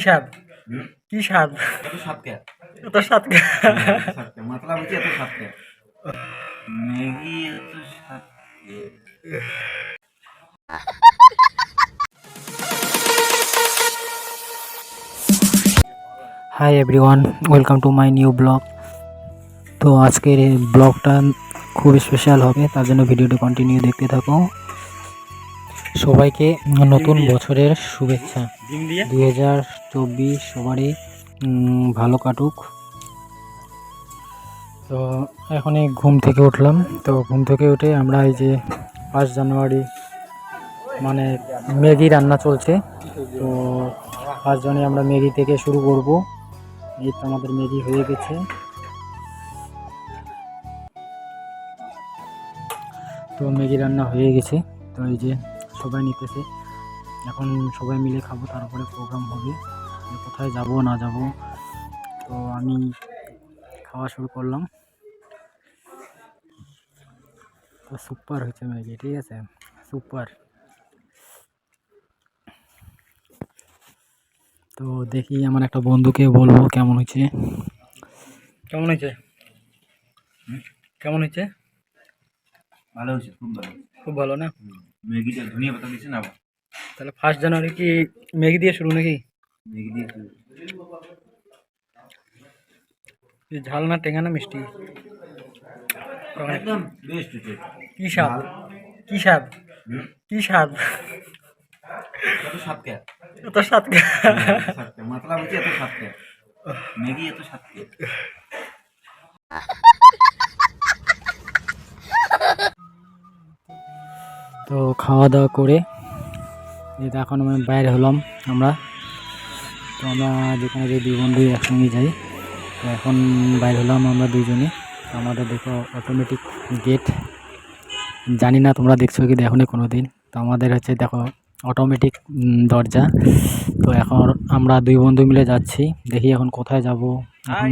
স্বাদ কি স্বাদ এত স্বাদ কে? এত স্বাদ मतलब হচ্ছে এত স্বাদ কে? ম্যাগি এত স্বাদ কে? Hi everyone, welcome to my new blog. তো আজকের এই ব্লগটা খুব স্পেশাল হবে, তার জন্য ভিডিওটি কন্টিনিউ দেখতে থাকো। সবাইকে নতুন বছরের শুভেচ্ছা। 2024 সবারই ভালো কাটুক। তো এখনই ঘুম থেকে উঠলাম। তো ঘুম থেকে উঠে আমরা এই যে 5 জানুয়ারি মানে ম্যাগি রান্না চলছে। তো 5 জনে আমরা ম্যাগি থেকে শুরু করব। এই তো আমাদের ম্যাগি হয়ে গেছে। তো ম্যাগি রান্না হয়ে গেছে। তো এই যে সবাই নিতেছে, এখন সবাই মিলে খাবো, তারপরে প্রোগ্রাম হবে কোথায় যাব না যাব। তো আমি খাওয়া শুরু করলাম। তো সুপার হয়েছে ম্যাগি, ঠিক আছে, সুপার। তো দেখি আমার একটা বন্ধুকে বলবো কেমন হয়েছে। কেমন হয়েছে? কেমন হয়েছে? ভালো হয়েছে, খুব ভালো। খুব ভালো না? ম্যাগিটা ধনিয়া পাতা দিয়েছে না? তাহলে 1 জানুয়ারি কি ম্যাগি দিয়ে শুরু নাকি? ম্যাগি দিয়ে ঝাল না টেঙা না মিষ্টি? একদম বেস্ট হয়েছে। কি স্বাদ কি স্বাদ কি স্বাদ এত স্বাদ কে? এত স্বাদ मतलब হচ্ছে এত স্বাদ কে? ম্যাগি এত স্বাদ কে? তো খাওয়া দাওয়া করে এই এখন আমি বাইরে হলাম আমরা। তো আমরা যেখানে যে 2 বন্ধু একসঙ্গে যাই। তো এখন বাইরে হলাম আমরা 2 জনে। আমাদের দেখো অটোমেটিক গেট, জানি না তোমরা দেখছো কি দেখো নি কোনো দিন। তো আমাদের হচ্ছে দেখো অটোমেটিক দরজা। তো এখন আমরা 2 বন্ধু মিলে যাচ্ছি, দেখি এখন কোথায় যাব এখন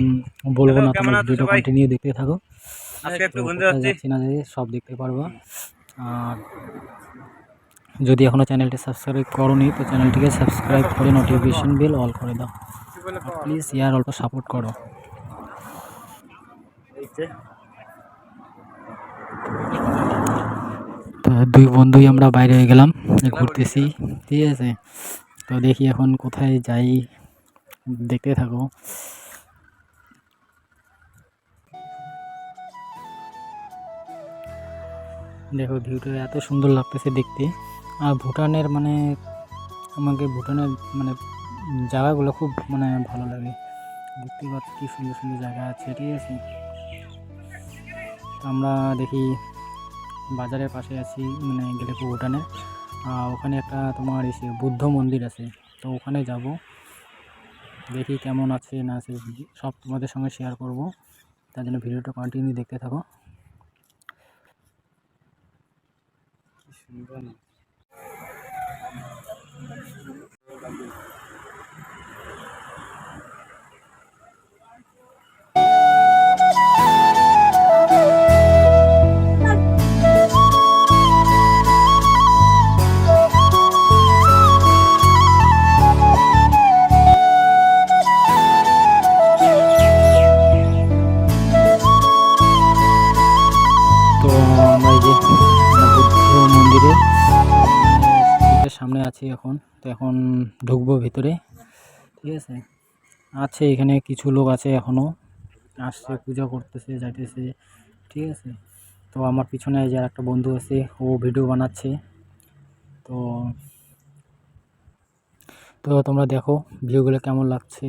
বলবো না, তোমরা ভিডিওটা কন্টিনিউ দেখতে থাকো। তো কোথায় যাচ্ছি না যাচ্ছি সব দেখতে পারবা। আর যদি এখনও চ্যানেলটি সাবস্ক্রাইব করোনি তো চ্যানেলটিকে সাবস্ক্রাইব করে নোটিফিকেশন বেল অল করে দাও। প্লিজ ইয়ার অল্প সাপোর্ট করো। তো 2 বন্ধুই আমরা বাইরে হয়ে গেলাম, ঘুরতেছি, ঠিক আছে। তো দেখি এখন কোথায় যাই, দেখতে থাকো। দেখো ভিউটা এত সুন্দর লাগতেছে দেখতে। আর ভুটানের মানে আমাকে ভুটানের মানে জায়গাগুলো খুব মানে ভালো লাগে, দেখতে পাচ্ছি কি সুন্দর সুন্দর জায়গা আছে, ঠিক আছে। তো আমরা দেখি বাজারের পাশে আছি, মানে গেলে ভুটানে ওখানে একটা তোমার এসে বুদ্ধ মন্দির আছে। তো ওখানে যাব, দেখি কেমন আছে না আছে সব তোমাদের সঙ্গে শেয়ার করব। তার জন্য ভিডিওটা কন্টিনিউ দেখতে থাকো। সুন্দর না? তো আমরা এই যে বুদ্ধ মন্দিরের সামনে আছি এখন। তো এখন ঢুকবো ভিতরে, ঠিক আছে। আছে এখানে কিছু লোক আছে, এখনও আসছে, পূজা করতেছে, যাইতেছে, ঠিক আছে। তো আমার পিছনে যে একটা বন্ধু আছে ও ভিডিও বানাচ্ছে। তো তো তোমরা দেখো ভিডিওগুলো কেমন লাগছে।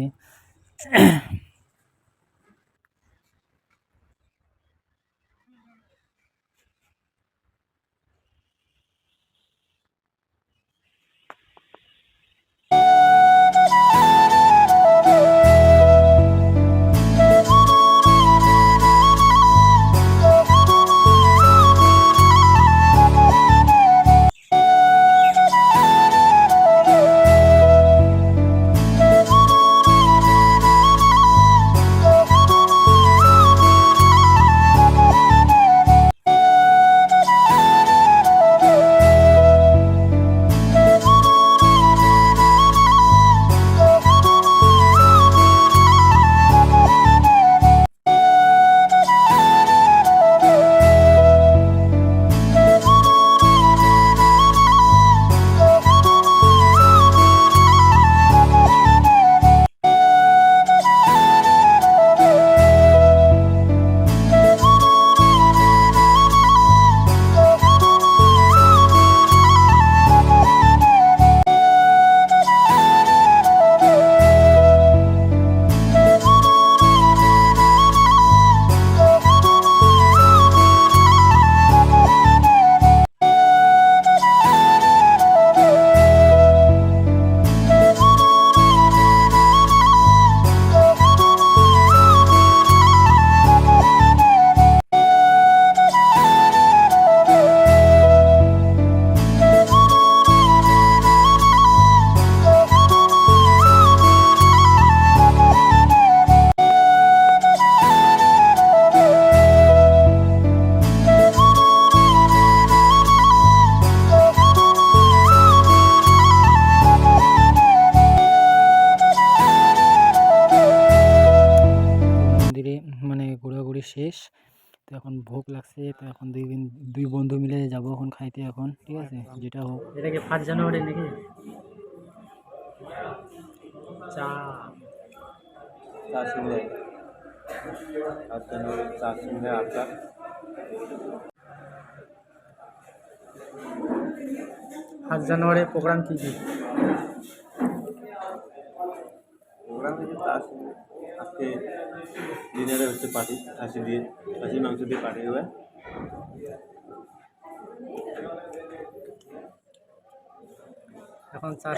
শেষ। তো এখন ভোগ লাগছে, তো এখন দুই বন্ধু মিলে যাব এখন খাইতে এখন, ঠিক আছে যেটা হোক। এটা কি 5 জানুয়ারি নাকি? চা চা সিংহে 8 জানুয়ারি চা সিংহে আচার 5 জানুয়ারি প্রোগ্রাম কি কি? প্রোগ্রাম হচ্ছে চা সিংহে আজকে ডিনারে হচ্ছে পার্টি খাসি মাংস দিয়ে পার্টি হবে এখন চা